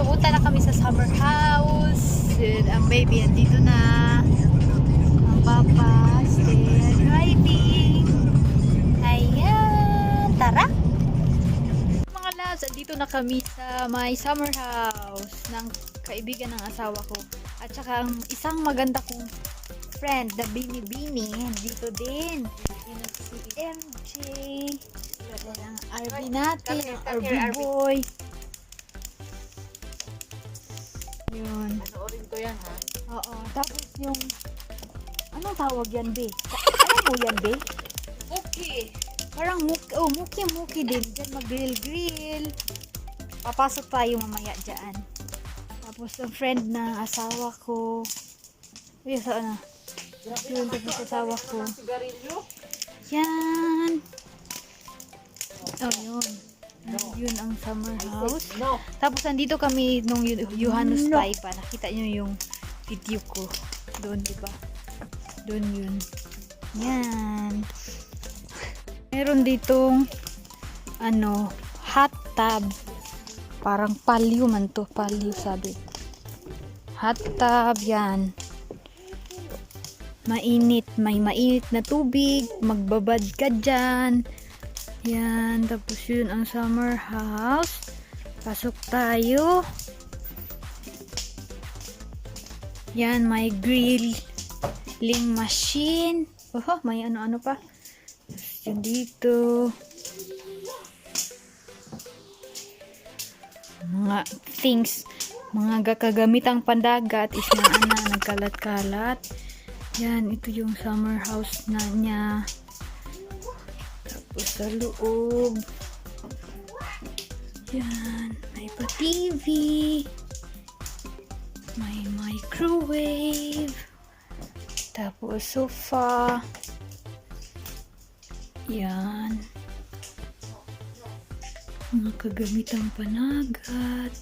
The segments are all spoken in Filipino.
pupunta na kami sa summer house. And ang baby andito na. Ang papa still driving. Ayan. Tara! Mga loves, andito na kami sa my summer house ng kaibigan ng asawa ko. At saka ang isang maganda kong friend, the Bini Bini, dito din. Yun si MJ. Yan ang RB natin, ang RB boy. Yun. Panoorin ko yan, ha? Oo. Tapos yung, anong tawag yan, be? Alam mo yan, be? Okay. Parang muki din. Diyan mag-grill-grill. Papasok tayo mamaya dyan. Tapos ang friend ng asawa ko. Uy, saan na? Yun, tapos asawa ko. Sigarilyo? Yan. Oh, yun. Yun ang summer house. No. Tapos andito kami nung Johannes Pai pa. Nakita nyo yung video ko. Doon, diba? Doon yun. Yan. Meron ditong hot tub. Parang palyo man to. Palyo sabi. Hot tub. Yan. Mainit. May mainit na tubig. Magbabad ka dyan. Yan. Tapos yun ang summer house. Pasok tayo. Yan. May grilling machine. Oh, may ano-ano pa. Tapos yun dito. Mga things. Mga kagamitang pandagat is na nagkalat-kalat. Yan. Ito yung summer house na niya. Tapos sa loob. Yan. May pa TV. May microwave. Tapos sofa. Yan. Mga kagamitang panagat.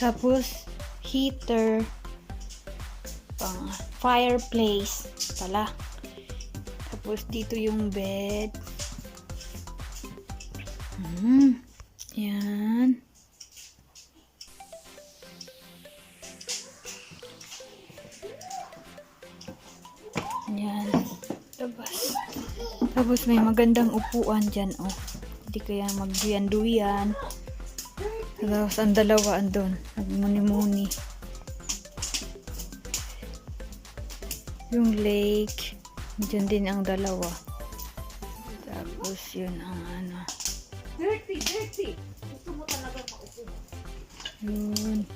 Tapos heater. Pang fireplace pala. Tapos dito yung bed. Yan. Yan. Tapos may magandang upuan dyan, oh. Hindi kaya magduyan-duyan. Tapos ang dalawa andun. Nagmuni-muni. Yung lake. Diyan din ang dalawa. Tapos yun ang Dirty. Gusto mo talaga maupo. Yun.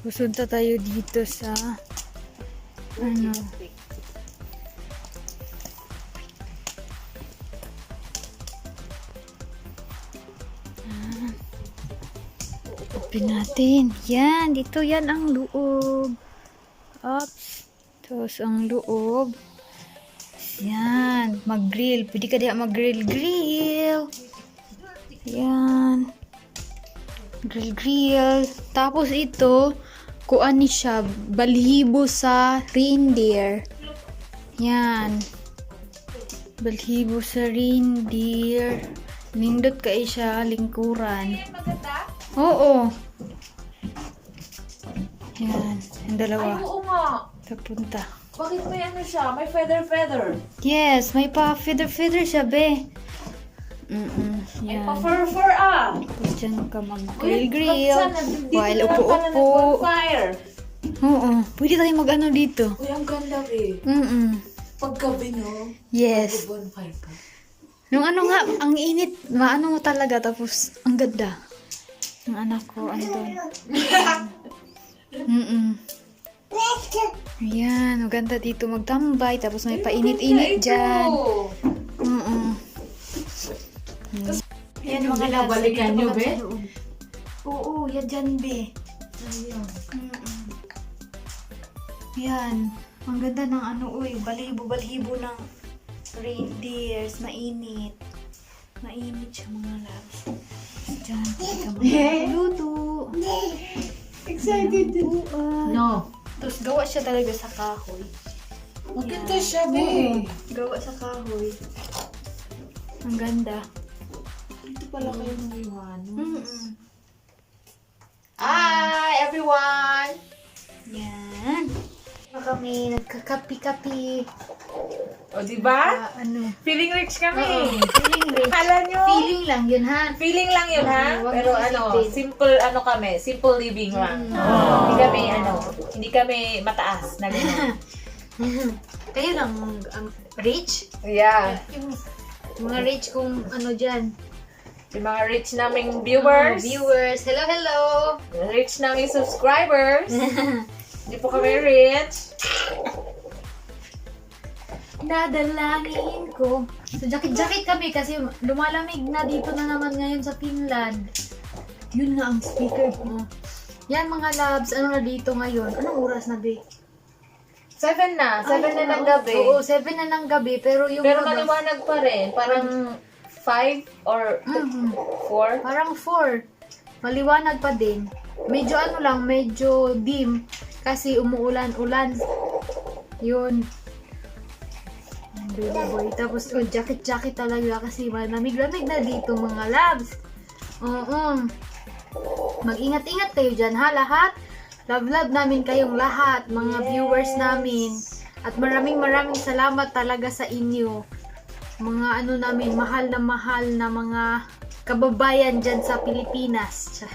Pusunta tayo dito sa open natin. Yan. Dito yan ang loob. Oops. Tapos ang loob. Yan. Mag-grill. Pwede ka diya mag-grill. Yan. Grill. Tapos ito, kuan ni siya, balhibo sa reindeer. Yan. Balhibo sa reindeer. Nindot ka siya, lingkuran. Oo. Yan. Yung dalawa. Ay, oo nga. Papunta. Bakit may ano siya? May feather. Yes, may pa feather siya, be. May Yan. pa fur ah. Tapos dyan ka Uy, mag-grill. dito While na lang pala upo-upo. nag-bonfire. Oo. Pwede tayo mag-ano dito. Uy, ang ganda eh. Paggabi, no? Yes. Bonfire pa. Nung ano nga, ang init. Maano mo talaga. Tapos, ang ganda. Yung anak ko, andun. Ayan. Ang ganda dito magtambay. Tapos may painit-init dyan. Yan mga loves. Binabalikan nyo, be? Oo, yan dyan, be. Ayun. Yan. Ang ganda ng balhibo ng reindeers. Mainit. Mainit siya mga loves. Diyan, pwede ka magluto. Excited. No. Tapos gawa siya talaga sa kahoy. Maganda siya, be. Gawa sa kahoy. Ang ganda. Ito pala kayo ng Iwan. Mm-mm. Hi! Hi everyone! Yan. Kami nagkakapi-kapi. O, diba? Ano? Feeling rich kami. Feeling rich. Kala nyo? Feeling lang yun, ha? Feeling lang yun, ha? Huwag Pero mong ano, isipin. simple ano kami, simple living lang. Hindi kami mataas na gano'n. Kayo lang ang rich. Yeah. Yung mga rich kung ano dyan. Yung mga rich naming viewers, Viewers. Hello, hello. rich naming subscribers. Hindi po kami rich. Nadalangin ko. So, jacket-jacket kami kasi lumalamig na dito na naman ngayon sa Finland. Yun nga ang speaker ko. Yan mga loves, ano na dito ngayon? Anong oras na, be? 7 na ng gabi. Oo, 7 na ng gabi. Pero yung Pero mga- maliwanag pa rin. Parang 5 or Mhm. 4. Parang 4. Maliwanag pa din. Medyo ano lang, medyo dim. Kasi umuulan-ulan. Yun. Baby boy. Tapos, oh, jacket-jacket talaga kasi malamig-lamig na dito mga loves. Oo. Mag-ingat-ingat kayo dyan ha, lahat. Love namin kayong lahat, mga viewers namin. At maraming salamat talaga sa inyo. Mga ano namin, mahal na mga kababayan dyan sa Pilipinas.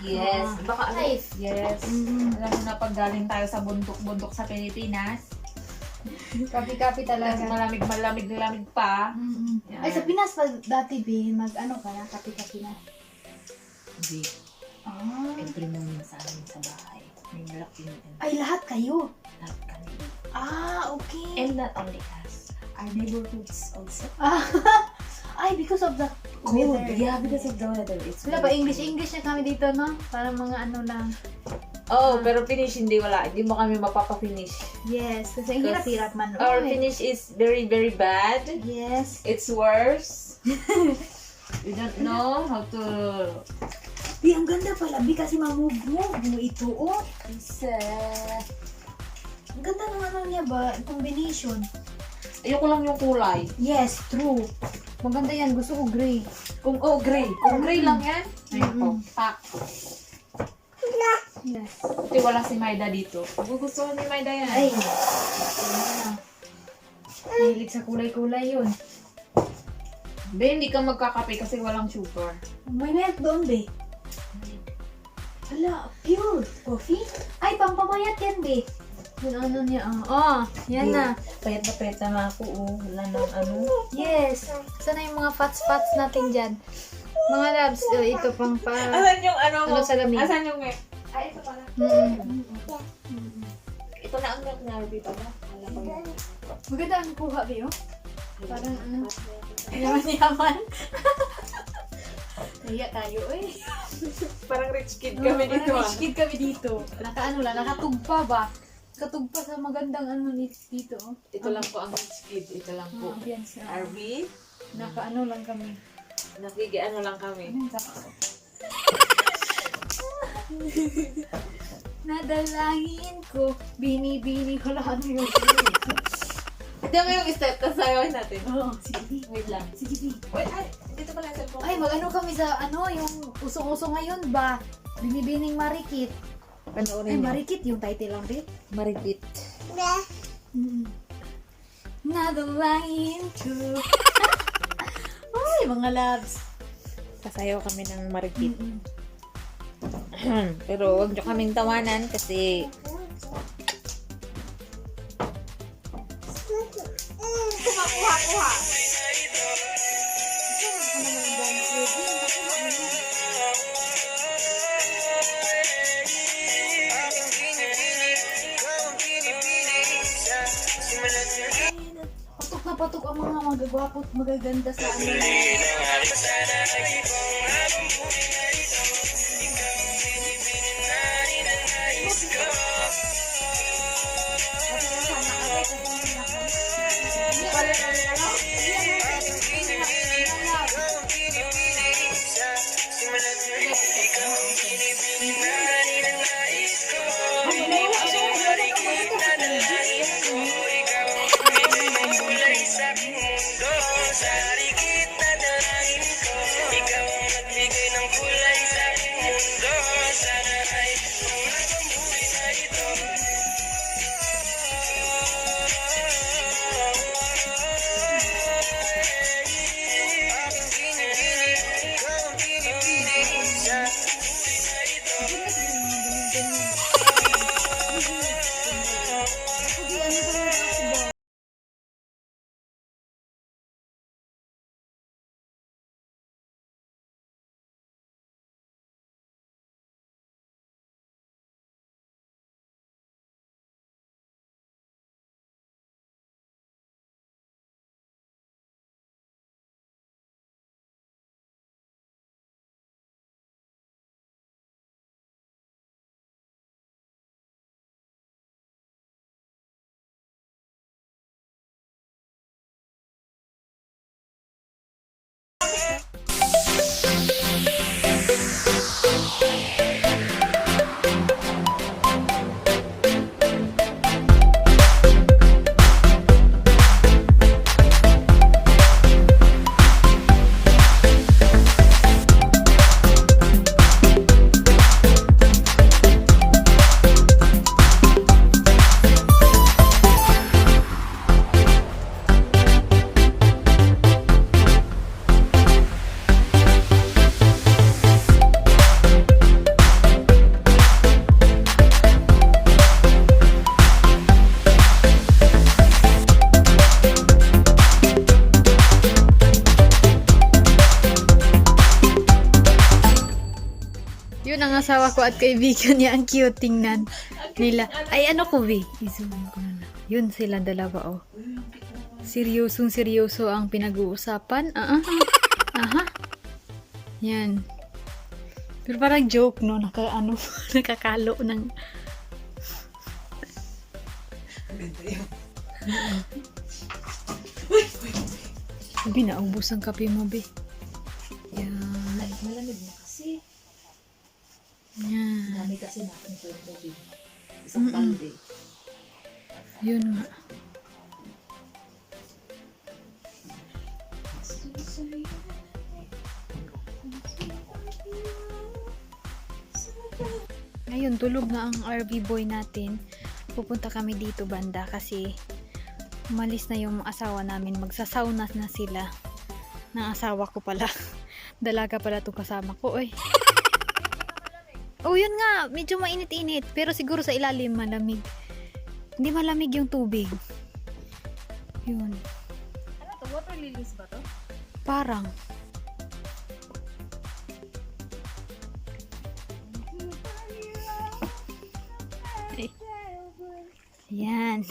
Yes. Baka Life. Yes. Mhm. Alam mo na pag galing tayo sa bundok-bundok sa Pilipinas, Kapi-kapi tapos talaga. malamig pa. Mm-mm. Yan. Ay, sa Pinas pa dati, B, mag-ano ka na, kapi-kapi na. Hindi. Ah. Every morning sa amin sa bahay. May malaking Ay, lahat kayo? lahat kami. Ah, okay. And not only us, our neighborhoods also. Ah, ay, because of the Cold. weather. Yeah, because of the weather. It's Wala ba, very English na kami dito, no? Para mga ano lang. Oh, pero finish hindi wala. Hindi mo kami mapapa-finish. Yes, kasi ang hirap-hirap man. Our Oy. finish is very, very bad. Yes. It's worse. We don't know how to... Di, ang ganda pala, Bi, kasi mamove mo ito, oh. Ang ganda ng ano niya ba, combination. Ayoko lang yung kulay. Yes, true. Maganda yan, gusto ko gray. Kung gray. Kung gray lang yan. Ayoko. Pak. Yes. Kasi wala si Maida dito. Gugustuhan ni Maida yan. Ay, ano. Mahilig sa kulay-kulay yun. Be, hindi ka magkakape kasi walang sugar. May milk doon, Be. Hala, pure coffee? Ay, pampamayat yan, Be. Yung ano niya, yan na. Payat na ako, oh. Wala nang ano. Yes. Sana yung mga fats natin dyan. Mga labs, ito pang pa... Asan yung ano mo? Ano sa lamig? Asan yung milk? Ay, ito pala. Ito na ang milk na Ruby pa ba? Wala pa yun. Maganda ang kuha, Be, oh. Parang ano. Yaman. Naiya tayo, eh. Parang rich kid Parang kami dito, ah. rich kid kami dito. Nakatugpa ba? Katugpa sa magandang ano dito, oh. Ito lang po ang rich kid. Ito lang po. Ambience na. RV, Nakaano lang kami. nakikiano lang kami. Nadalangin ko, bini ko lang ano yun. Hindi mo yung step, tapos sayawin natin. Oo, sige. Wait lang. Sige, Bi. Wait, ay, dito pala yung cellphone. Ay, mag-ano kami sa ano, yung usong-usong ngayon ba? Binibining Marikit. Ay, Panoorin mo. Marikit yung title lang, Bi. Marikit. Nadalangin ko. Ay, mga loves. Sasayaw kami ng marikit. Pero huwag nyo kaming tawanan kasi kuha. Patok na patok ang mga magagwapo at magaganda sa ano. Sa mundo, sa likid na dalangin ko, ikaw ang nagbigay Yun ang asawa ko at kaibigan niya. Ang cute tingnan nila. Ay, ano ko, Vi? I-zoom ko na lang. Yun sila dalawa, oh. Seryoso ang pinag-uusapan. Aha. Yan. Pero parang joke, no? Nakakalo ng... Bi, naubos ang kape mo, Bi. Yan. Malamig na kasi. Yan. Dami kasi natin sa tubig. Isang balde. Yun nga. Ngayon, tulog na ang RV boy natin. Pupunta kami dito banda kasi umalis na yung asawa namin. Magsasauna na sila. Ng asawa ko pala. Dalaga pala itong kasama ko. Oy. Oh, yun nga. Medyo mainit-init. Pero siguro sa ilalim malamig. Hindi malamig yung tubig. Yun. Ano to? Water lilies ba to? Parang. Ay. Yan.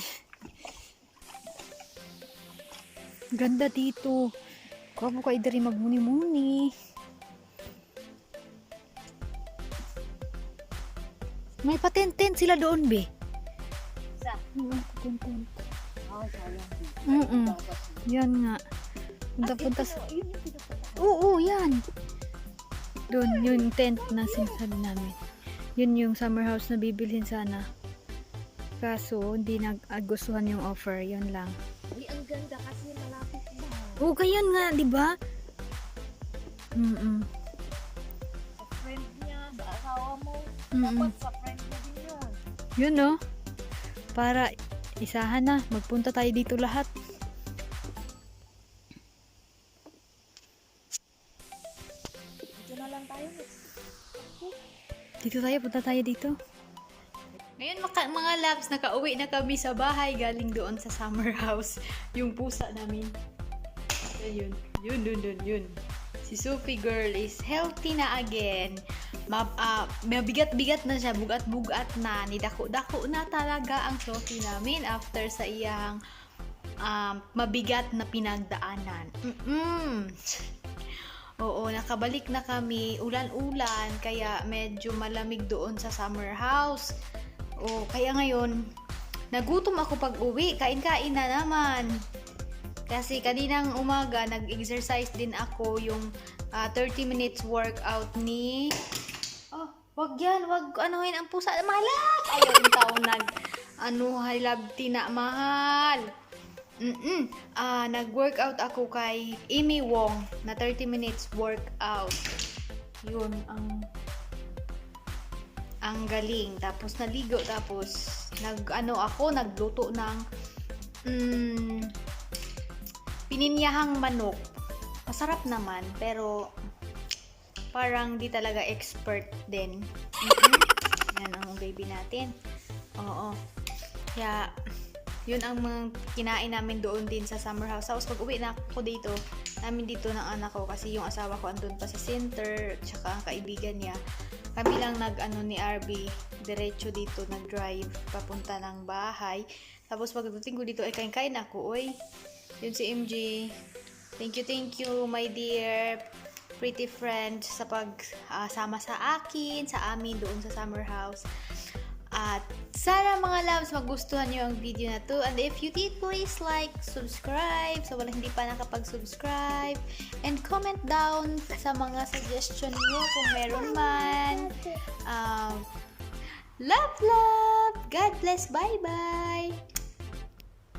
Ganda dito. Kamo kayo dari magmuni-muni. May patenten sila doon, be. Sa? Patenten. Oh, Mm. sayang. Yan nga. Punta-punta sa... Oo, yan. Doon, yung tent na sinasabi namin. Yun yung summer house na bibilhin sana. Kaso, hindi nag-agustuhan yung offer. Yun lang. Uy, ang ganda kasi malapit na. Oo, ganyan nga, di ba? Sa friend niya, sa asawa mo. Mm-mm. Dapat sa friend niya din yun. Yun, no? Para isahan na. Magpunta tayo dito lahat. Dito na lang tayo. Dito tayo, punta tayo dito. Ngayon mga labs, nakauwi na kami sa bahay galing doon sa summer house. Yung pusa namin. Ayun. Yun. Si Sophie girl is healthy na again. Mabigat-bigat na siya, bugat-bugat na. Nidako-dako na talaga ang Sophie namin after sa iyang mabigat na pinagdaanan. Oo, nakabalik na kami. Ulan-ulan, kaya medyo malamig doon sa summer house. Oh, kaya ngayon, nagutom ako pag uwi. Kain-kain na naman. Kasi kaninang umaga, nag-exercise din ako yung 30 minutes workout ni... Oh, wag yan. Wag anuhin ang pusa. Malak! Ayaw yung taong halabti na mahal. Nag-workout ako kay Amy Wong na 30 minutes workout. Yun, ang galing. Tapos naligo, tapos nagluto ng pininyahang manok. Masarap naman, pero parang di talaga expert din. Yan ang baby natin. Oo. Kaya, yun ang mga kinain namin doon din sa summer house. Tapos pag uwi na ako dito, namin dito ng anak ko, kasi yung asawa ko andun pa sa center, tsaka ang kaibigan niya. Kami lang ni RB, diretso dito, nag-drive, papunta ng bahay. Tapos pagdating ko dito, ay kain-kain ako, oy. Yun si MJ. Thank you, my dear pretty friend, sa pagsama sa akin, sa amin doon sa summer house. At sana mga loves, magustuhan nyo ang video na to. And if you did, please like, subscribe sa wala hindi pa nakapag-subscribe. And comment down sa mga suggestion nyo kung meron man. Love! God bless! Bye-bye!